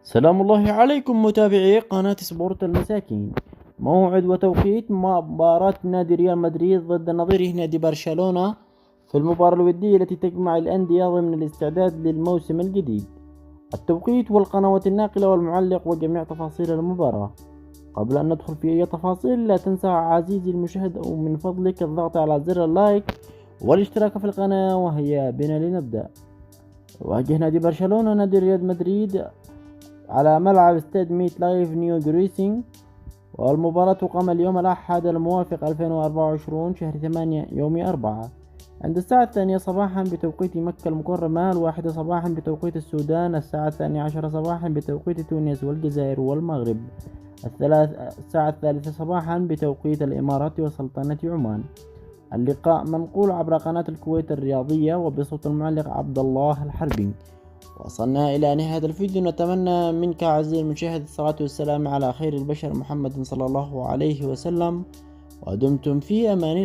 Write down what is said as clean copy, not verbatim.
سلام الله عليكم متابعي قناة سبورت المساكين. موعد وتوقيت مباراة نادي ريال مدريد ضد نظيره نادي برشلونة في المباراة الودية التي تجمع الأندية ضمن الاستعداد للموسم الجديد. التوقيت والقنوات الناقلة والمعلق وجميع تفاصيل المباراة. قبل أن ندخل في أي تفاصيل لا تنسى عزيزي المشاهد أو من فضلك الضغط على زر اللايك والاشتراك في القناة. وهيا بنا لنبدأ. واجه نادي برشلونة نادي ريال مدريد على ملعب استاد ميت لايف نيو جريسينج، والمباراة تقام اليوم الأحد الموافق 2024 شهر 8 يوم 4 عند الساعة 2 صباحا بتوقيت مكة المكرمة، 1 صباحا بتوقيت السودان، الساعة 12 صباحا بتوقيت تونس والجزائر والمغرب، الساعة 3 صباحا بتوقيت الإمارات وسلطنة عمان. اللقاء منقول عبر قناة الكويت الرياضية وبصوت المعلق عبد الله الحربي. وصلنا إلى نهاية الفيديو، نتمنى منك عزيزي المشاهد الصلاة والسلام على خير البشر محمد صلى الله عليه وسلم، ودمتم في أمان الله.